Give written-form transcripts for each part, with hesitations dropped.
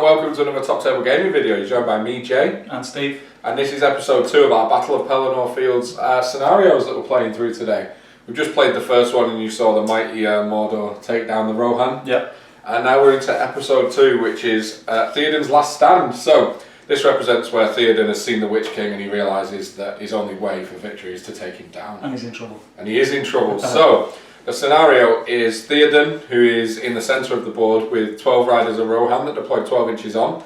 and welcome to another Top Table Gaming video. You're joined by me, Jay. And Steve. And this is episode 2 of our Battle of Pelennor Fields scenarios that we're playing through today. We've just played the first one and you saw the mighty Mordor take down the Rohan. Yep. And now we're into episode 2, which is Theoden's Last Stand. So, this represents where Theoden has seen the Witch King and he realises that his only way for victory is to take him down. And he's in trouble. And he is in trouble. So, the scenario is Theoden, who is in the centre of the board with 12 riders of Rohan that deploy 12 inches on.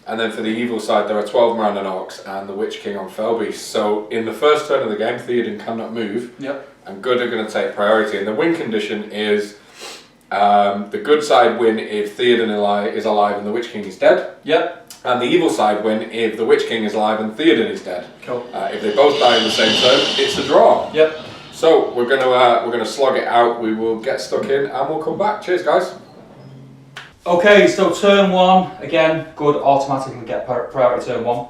And then for the evil side, there are 12 Morannon Orcs and the Witch King on Felbeast. So in the first turn of the game, Theoden cannot move. Yep. And good are going to take priority. And the win condition is the good side win if Theoden is alive and the Witch King is dead. Yep. And the evil side win if the Witch King is alive and Theoden is dead. Cool. If they both die in the same turn, it's a draw. Yep. So we're gonna slog it out. We will get stuck in and we'll come back. Cheers, guys. Okay, so turn 1, again, good, automatically get priority turn 1.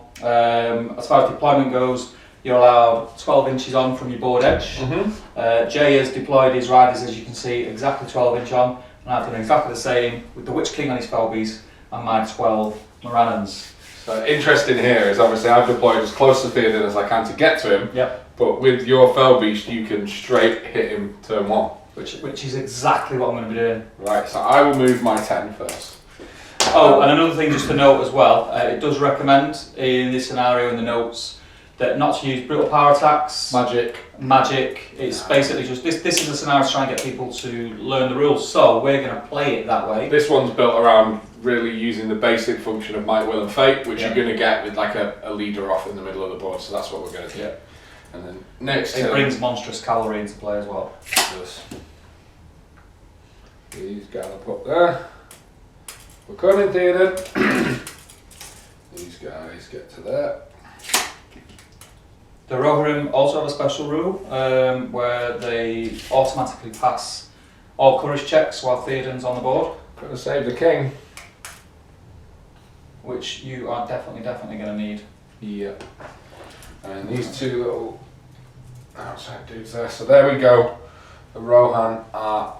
As far as deployment goes, you're allowed 12 inches on from your board edge. Jay has deployed his riders, as you can see, exactly 12 inch on, and I've done exactly the same with the Witch King on his Felbeast and my 12 Morannons. So interesting here is obviously I've deployed as close to Theoden as I can to get to him. Yep. But with your Felbeast, you can straight hit him turn 1. Which is exactly what I'm going to be doing. Right, so I will move my 10 first. Oh, and another thing just to note as well, it does recommend in this scenario in the notes that not to use brutal power attacks. Magic. It's basically just, this is a scenario to try and get people to learn the rules, so we're going to play it that way. This one's built around really using the basic function of Might, Will and Fate, which you're going to get with like a leader off in the middle of the board, so that's what we're going to do. Yep. And then next it brings monstrous cavalry into play as well. These gallop up there. We're coming, Theoden. These guys get to there. The Rohirrim also have a special rule where they automatically pass all courage checks while Theoden's on the board. Gonna save the king. Which you are definitely going to need. Yeah. And these two little outside dudes there. So there we go. The Rohan are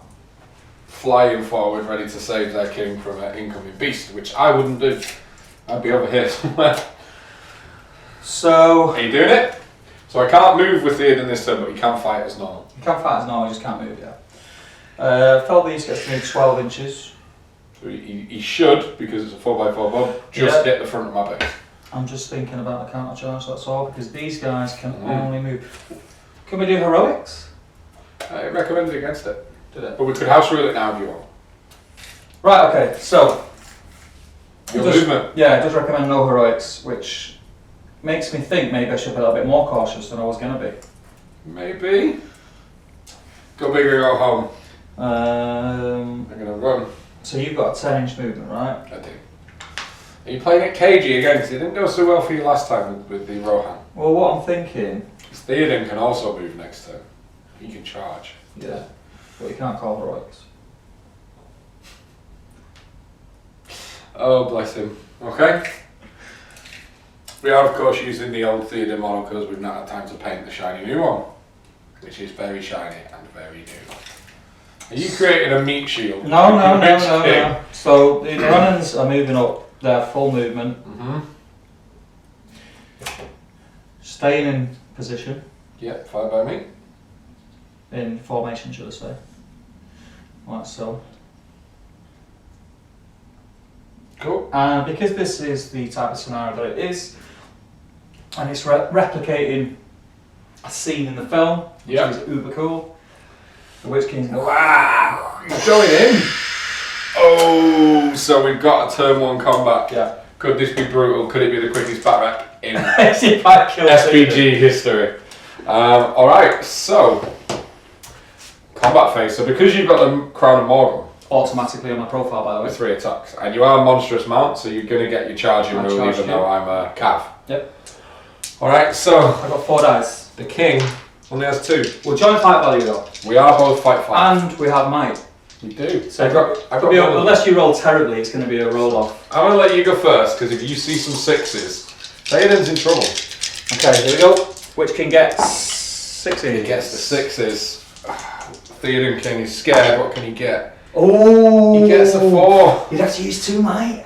flying forward, ready to save their king from an incoming beast, which I wouldn't do. I'd be over here somewhere. So... Are you doing it? So I can't move with Theoden this turn, but he can fight as normal. You can fight as normal, you just can't move yet. Felbeast gets to move 12 inches. So he should, because it's a 4x4 bob, just hit the front of my base. I'm just thinking about the counter charge, that's all, because these guys can only move. Can we do heroics? I recommended against it. Did it? But we could house rule it now if you want. Right, okay, so. Your movement. Yeah, it does recommend no heroics, which makes me think maybe I should be a little bit more cautious than I was going to be. Maybe. Go big or go home. I'm going to run. So you've got a 10-inch movement, right? I do. Are you playing it cagey again? Because it didn't go so well for you last time with the Rohan. Well, what I'm thinking... Theoden can also move next turn. He can charge. Yeah, but you can't call heroics. Oh, bless him. Okay. We are, of course, using the old Theoden model because we've not had time to paint the shiny new one, which is very shiny and very new. Are you creating a meat shield? No. So the Morannons are moving up their full movement. Staying in position. Yep, fired by me. In formation, should I say. Like so. Cool. And because this is the type of scenario that it is, and it's replicating a scene in the film, which is uber cool, the Witch King's going, wow! He's going in! Oh, so we've got a turn 1 combat. Yeah. Could this be brutal? Could it be the quickest bat wreck in SBG history? Alright, so combat phase. So because you've got the Crown of Morgul automatically on my profile, by the way, with 3 attacks, and you are a monstrous mount, so you're going to get your charging rule even though I'm a cav. Yep. Alright, so I've got 4 dice. The king only has 2. We're joint fight value though. We are both fight. And we have might. You do. So unless you roll terribly, it's going to be a roll off. I'm going to let you go first, because if you see some 6s, Theoden's in trouble. Okay, here we go. Witch King gets 6s. He gets the 6s. Theoden King is scared. What can he get? Oh! He gets a 4. You'd have to use 2 might.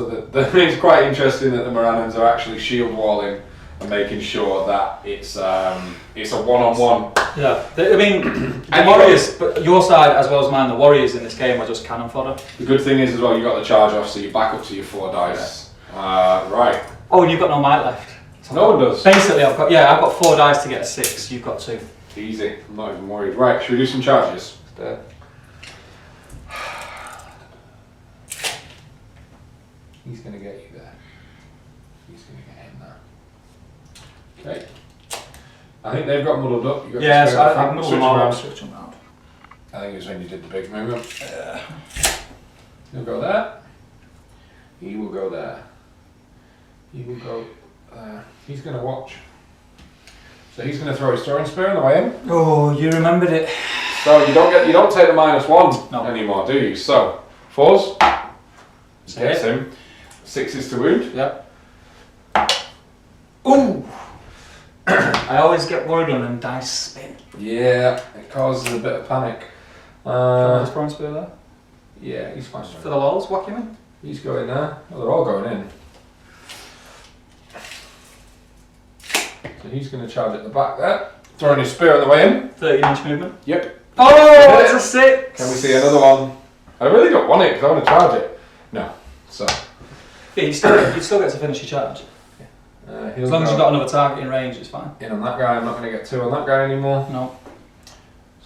So it's quite interesting that the Moranans are actually shield walling and making sure that it's a one-on-one. Yeah, I mean, the Warriors, but your side as well as mine, the Warriors in this game are just cannon fodder. The good thing is as well, you got the charge off, so you're back up to your 4 dice. Right. Oh, and you've got no might left. So No one does. Basically, I've got 4 dice to get a 6. You've got 2. Easy. I'm not even worried. Right, should we do some charges? He's going to get you there. He's going to get him there. Okay. I think they've got muddled up. You got Yeah, to so I muddled them around. Switch them around. I think it was when you did the big movement. He'll go there. He will go there. He will go there. He's going to watch. So he's going to throw his throwing spear on the way in. Oh, you remembered it. So you don't take the -1 No. anymore, do you? So 4s. Say Gets it. him. 6s to wound. Yep. Ooh! I always get worried when them dice spin. Yeah, it causes a bit of panic. This throwing spear there. Yeah, he's fine. For the lols, whack him in. He's going there. Well, they're all going in. So he's going to charge at the back there. Throwing his spear on the way in. 13-inch movement. Yep. Oh, it's a 6! Can we see another one? I really don't want it because I want to charge it. No. So. Yeah, you still get to finish your charge. As long as you've got another target in range, it's fine. In on that guy, I'm not going to get 2 on that guy anymore. No.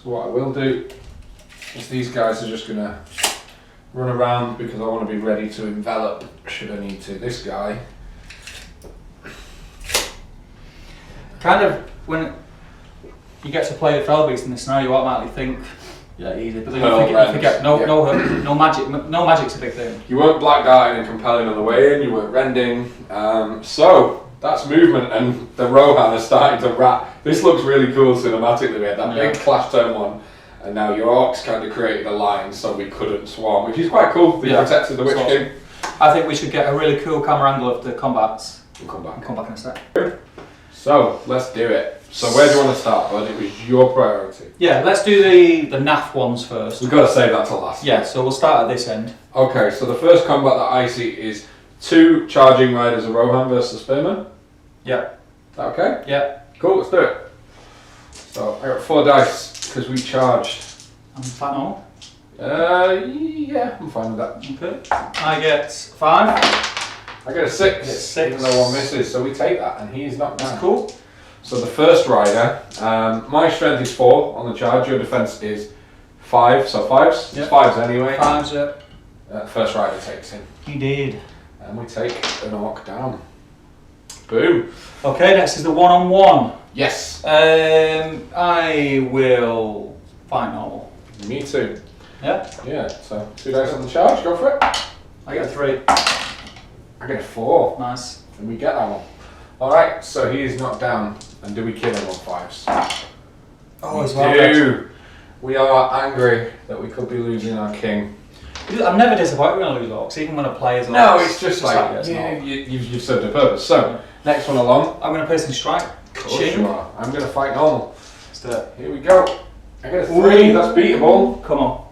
So what I will do is these guys are just going to run around because I want to be ready to envelop should I need to. This guy. Kind of, when you get to play the Fell Beast in this scenario, you automatically think, yeah, easy. But then you forget no magic. No magic's a big thing. You weren't black darting and compelling on the way in, you weren't rending. So that's movement, and the Rohan is starting to wrap. This looks really cool cinematically. We had that big clash turn 1, and now your orcs kind of created a line so we couldn't swarm, which is quite cool. They protected the Witch King. I think we should get a really cool camera angle of the combats. We'll come back. I'll come back in a sec. So let's do it. So where do you want to start, bud? It was your priority. Yeah, let's do the NAF ones first. We've got to save that till last. Yeah, so we'll start at this end. Okay, so the first combat that I see is 2 charging riders of Rohan versus Spearman. Yeah. Is that okay? Yeah. Cool, let's do it. So I got 4 dice because we charged. I'm fine on. Yeah, I'm fine with that. Okay. I get 5. I get a 6. Get 6. Even though 1 misses, so we take that, and he's knocked down. That's cool. So the first rider, my strength is 4 on the charge. Your defense is 5, so 5s. Yep. It's 5s anyway. 5s, yeah. First rider takes him, He did. and we take an orc down. Boom. Okay, next is the one-on-one. Yes. I will fight normal. Me too. Yeah. Yeah. So 2 dice on the charge. Go for it. I get a 3. I get a 4. Nice. And we get that one. Alright, so he is knocked down. And do we kill him on 5s? Oh, we as well. do. We are angry that we could be losing our king. I'm never disappointed when I lose orcs, even when I play as orcs. No, it's just like, yeah, you've served a purpose. So, next one along. I'm going to piercing strike. Of course you are. I'm going to fight normal. Let's do it. Here we go. I get a 3, that's beatable. Come on.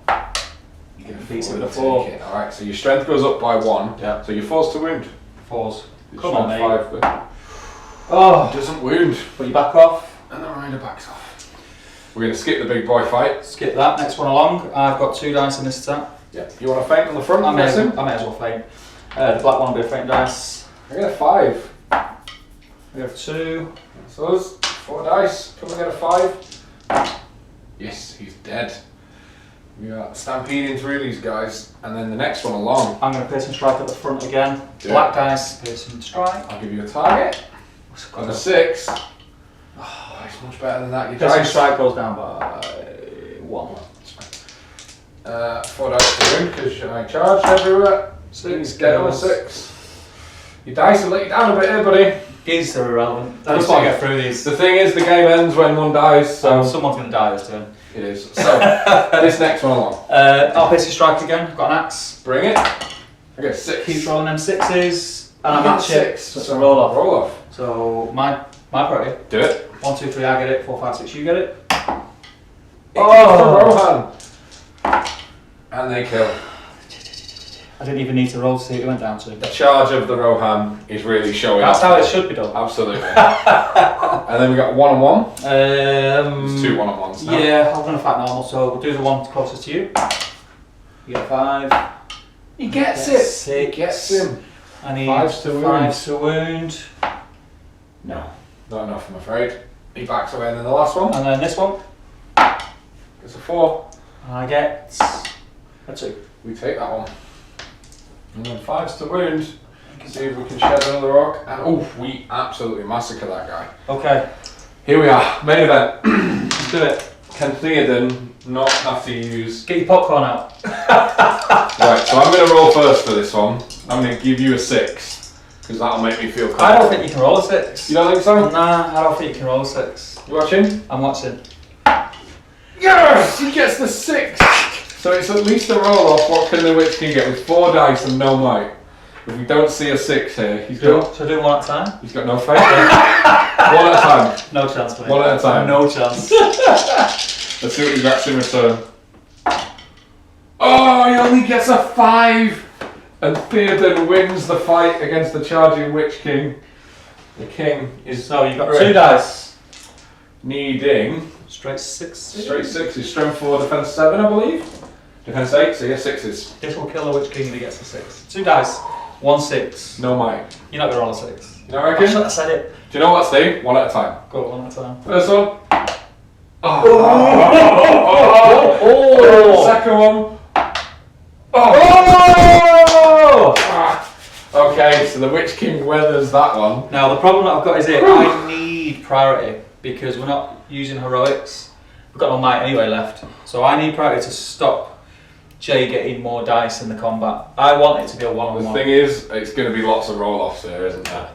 You get a Beats it 4 with a 4. Alright, so your strength goes up by 1. Yeah. So you're forced to wound. 4s. Your Come on, strength mate. 5 Oh, doesn't wound. put your back off. And the rider backs off. We're going to skip the big boy fight. Skip that. Next one along. I've got 2 dice in this attack. Yeah. You want to feint on the front? I may press him? as well feint. The black one will be a feint dice. I get a 5. We have 2. So there's 4 dice. Come and get a 5. Yes, he's dead. We are stampeding through these guys. And then the next one along. I'm going to piercing strike at the front again. Do Black it. dice, piercing strike. I'll give you a target. On a 6. Oh, it's much better than that. Your Piercing dice. strike goes down by 1. 4 dice to win because I charged everywhere. 6, get on a 6. Your dice will let you down a bit here, buddy. These are irrelevant. I just want to get through these. The thing is, the game ends when one dies, so Someone's going to die this turn. it is. So this next one along. I'll piercing strike again. I've got an axe. Bring it. I get a 6. Keep rolling them 6s. And I I get match it. 6. So it's a roll off. Roll off. So my priority. Do it. 1, 2, 3, I get it. 4, 5, 6, you get it. Oh, Rohan. And they kill. I didn't even need to roll to see it went down to. The charge of the Rohan is really showing That's up. how it should be done. Absolutely. And then we got 1-on-1. There's 2 1-on-1s now. Yeah, I'm going to fight normal, so we'll do the one closest to you. You get 5. He gets it. 6. He gets him. I need 5s to wound. 5s to wound. No, not enough, I'm afraid. He backs away, and then the last one. And then this one. It's a 4. I get a 2. We take that one. And then 5s to wound. See if we can shed another rock. And oh, we absolutely massacre that guy. Okay. Here we are, main event. Let's do it. Can Theoden not have to use... Get your popcorn out. Right, so I'm going to roll first for this one. I'm going to give you a 6. Because that'll make me feel comfortable. I don't think you can roll a 6. You don't think so? Nah, I don't think you can roll a 6. You watching? I'm watching. Yes! He gets the 6! So it's at least a roll off what can the Witch King get with 4 dice and no might. If we don't see a 6 here, he's got... Should I do one at a time? He's got no faith. 1 at a time. No chance, mate. 1 at a time. No chance. Let's see what he gets in return. Oh, he only gets a 5! And Theoden wins the fight against the charging Witch King. The King is... So you've got 2 dice. Needing... Straight 6. Straight 6 is strength 4, defense 7, I believe. Defense 8, so yeah, 6s. This will kill the Witch King if he gets a 6. 2 dice. 1 6. No might. You're not going to roll a 6. You know what I reckon? I said it. Do you know what, Steve? 1 at a time. Go 1 at a time. First one. Oh. Oh. Second one. Oh. Okay, so the Witch King weathers that one. Now the problem that I've got is I need priority because we're not using heroics. We've got no might anyway left. So I need priority to stop Jay getting more dice in the combat. I want it to be a one-on-one. The thing is, it's going to be lots of roll-offs here, isn't there?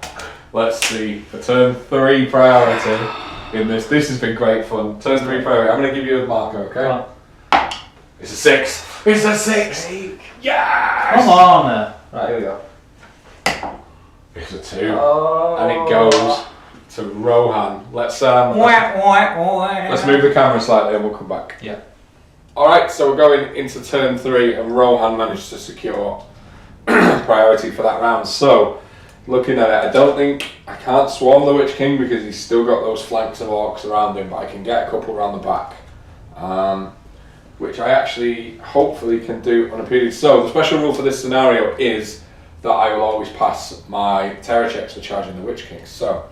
Let's see. For turn 3 priority in this. This has been great fun. Turn 3 priority. I'm going to give you a marker, okay? It's a 6. It's a 6. Yes! Come on. Right, here we go. It's a 2. And it goes to Rohan. Let's move the camera slightly and we'll come back. Yeah. Alright, so we're going into turn 3 and Rohan managed to secure priority for that round. So, looking at it, I can't swarm the Witch King because he's still got those flanks of orcs around him, but I can get a couple around the back. Which I actually hopefully can do unimpeded. So, the special rule for this scenario is that I will always pass my terror checks for charging the Witch King. So,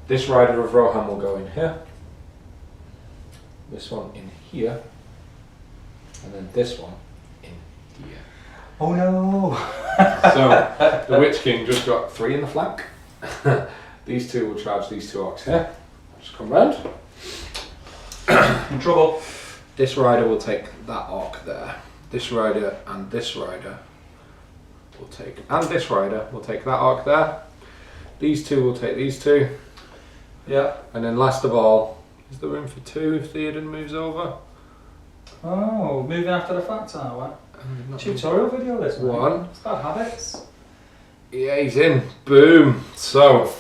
this rider of Rohan will go in here. This one in here. And then this one in here. Oh no! So, the Witch King just got 3 in the flank. These 2 will charge these 2 orcs here. Just come round. In trouble. This rider will take that orc there. This rider and this rider will take, and this rider will take that orc there. These 2 will take these 2. Yeah. And then last of all, is there room for 2 if Theoden moves over? Oh, moving after the fact, are we? Tutorial video this one. 1. It's bad habits. Yeah, he's in. Boom. So,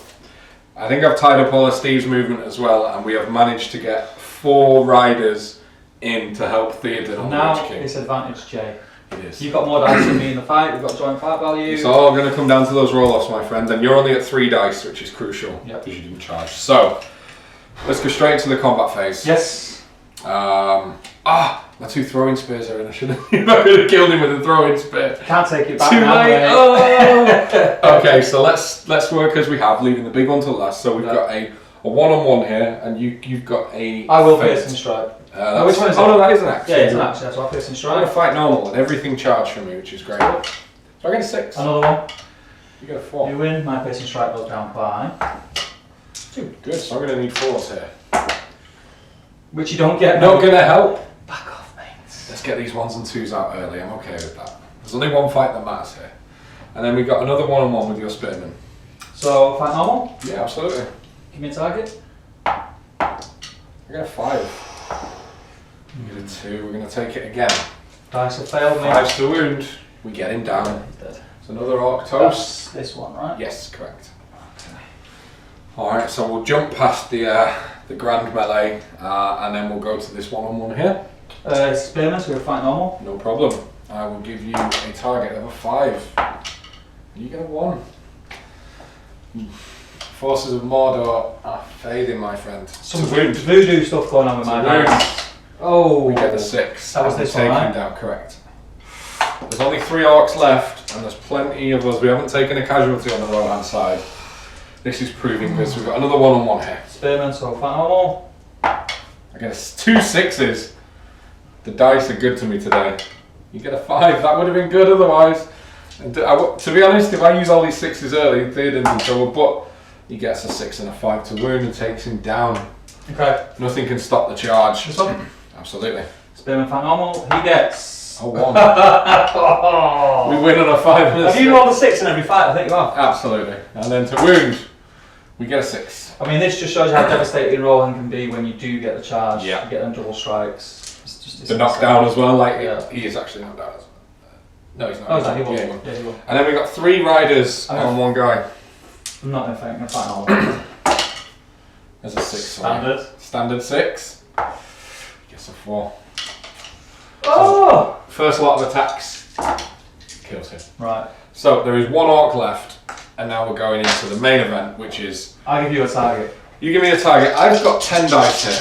I think I've tied up all of Steve's movement as well, and we have managed to get 4 riders in to help Theoden on the Witch Now King. it's advantage, Jay. It is. You've got more dice than me in the fight. We've got joint fight value. It's all going to come down to those roll-offs, my friend, and you're only at 3 dice, which is crucial Yep. because you didn't charge. So, let's go straight into the combat phase. Yes. My 2 throwing spears are in. I should have killed him with a throwing spear. Can't take it back Too now, late. mate. Oh. Okay, so let's work as we have, leaving the big one till last. So we've got a one-on-one here, and you've got a. I will feint. piercing strike. Which one is it? Oh no, that is an axe. Yeah, it's an axe. That's why piercing I'm going strike. to fight normal, and everything charged from me, which is great. So I get a 6. Another one. You get a 4. You win. My piercing strike goes down by 2. Good. So I'm going to need 4s here. which you don't get. Not going to help. Back off, mate. Let's get these 1s and 2s out early. I'm okay with that. There's only one fight that matters here, and then we've got another one-on-one with your spearman. So fight normal. Yeah, absolutely. Give me a target. I get a 5. You get a 2. We're going to take it again. Dice have failed me. 5's to wound. We get him down. He's dead. It's another orc toast. That's this one, right? Yes, correct. Okay. Alright, so we'll jump past the grand melee and then we'll go to this one-on-one here. Spearman, so we'll fight normal. No problem. I will give you a target of a 5. You get a 1. Forces of Mordor are fading, my friend. Some voodoo stuff going on with my dice. Oh, we get the 6. That was this one, right? Down, correct. There's only 3 orcs left, and there's plenty of us. We haven't taken a casualty on the Rohan side. This is proving this. We've got another 1-on-1 here. Spearman, so final. I get 2 6s. The dice are good to me today. You get a 5. That would have been good otherwise. And to be honest, if I use all these 6s early, Theoden's in trouble. But he gets a 6 and a 5 to wound and takes him down. Okay. Nothing can stop the charge. This one? Absolutely. Spearman fight normal. He gets a 1. We win on a 5 and a 6. Have you rolled a 6 in every fight? I think you have. Absolutely. And then to wound, we get a 6. I mean, this just shows you how devastating Rohan can be when you do get the charge. Yeah. You get them double strikes. It's the knockdown as well. Like yeah. he is actually knocked down. No, he's not. Oh, he will. Yeah, he will. Yeah, he will. And then we got 3 riders on one guy. I'm not going to fight normal. There's a 6. Standard. Standard 6. Gets a 4. Oh! So, first lot of attacks kills him. Right. So there is 1 orc left, and now we're going into the main event, which is. I'll give you a target. You give me a target. I've got 10 dice here.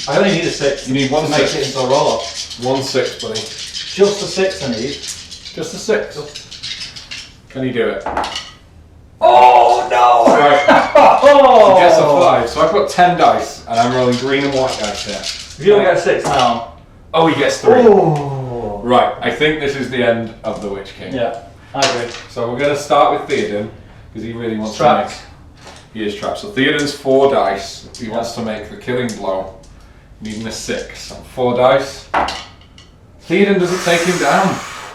I only need a 6. You need 1 to 6. make it into a roll off. 1 6, buddy. Just a 6 I need. Just a 6. Can you do it? Oh no! Right. Oh! He gets a 5. So I've got 10 dice, and I'm rolling green and white dice here. If you don't get a 6 now. Oh, he gets 3. Oh. Right, I think this is the end of the Witch King. Yeah, I agree. So we're going to start with Theoden, because he really wants trapped. to make. He is trapped. So Theoden's 4 dice. He wants to make the killing blow, needing a 6. On 4 dice. Theoden doesn't take him down.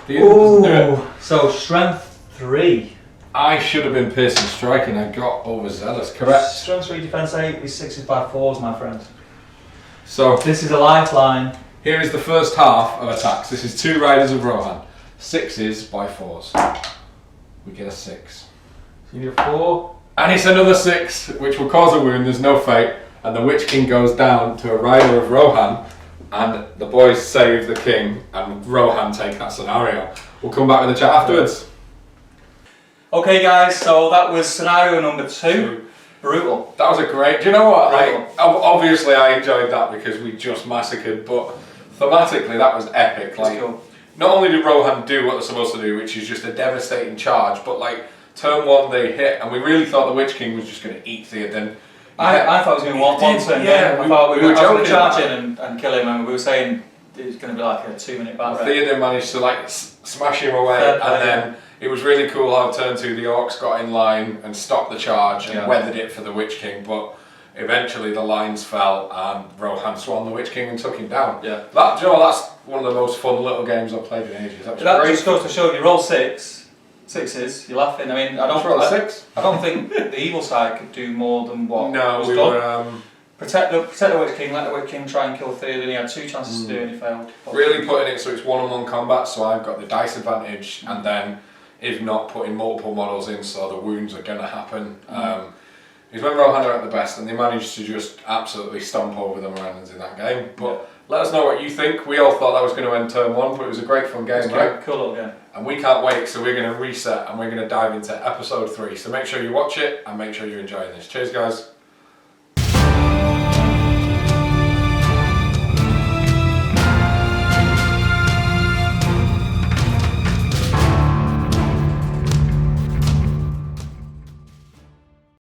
Theoden doesn't do it. So strength 3. I should have been piercing striking. I got overzealous. Correct. Strength 3, defense 8. These 6s by 4s, my friend. So this is a lifeline. Here is the first half of attacks. This is 2 riders of Rohan. 6s by 4s. We get a 6. So you need a 4. And it's another 6, which will cause a wound. There's no fate. And the Witch King goes down to a rider of Rohan. And the boys save the king. And Rohan take that scenario. We'll come back with the chat afterwards. Okay guys, so that was scenario number 2. Brutal. That was a great. Do you know what? Obviously, I enjoyed that because we just massacred, but thematically, that was epic. Like, cool. Not only did Rohan do what they're supposed to do, which is just a devastating charge, but like turn 1 they hit, and we really thought the Witch King was just going to eat Theoden. I thought it was going to want one turn. Yeah, I thought we were joking charge in and kill him, and we were saying it was going to be like a 2-minute battle. Theoden managed to like smash him away, and then. It was really cool how turn 2 the orcs got in line and stopped the charge and weathered it for the Witch King, but eventually the lines fell and Rohan swung the Witch King and took him down. Yeah. That, you know, that's one of the most fun little games I've played in ages. That just goes to show you roll 6, 6s, you're laughing. I mean, I don't think the evil side could do more than what was done. Protect the Witch King, let the Witch King try and kill Theoden. He had 2 chances to do it and he failed. Really putting it so it's 1-on-1 combat, so I've got the dice advantage, and then if not putting multiple models in, so the wounds are going to happen. Is when Rohan are at the best, and they managed to just absolutely stomp over the Morannons in that game. But let us know what you think. We all thought that was going to end turn 1, but it was a great fun game, right? Cool little game. And we can't wait, so we're going to reset and we're going to dive into episode 3. So make sure you watch it and make sure you're enjoying this. Cheers, guys.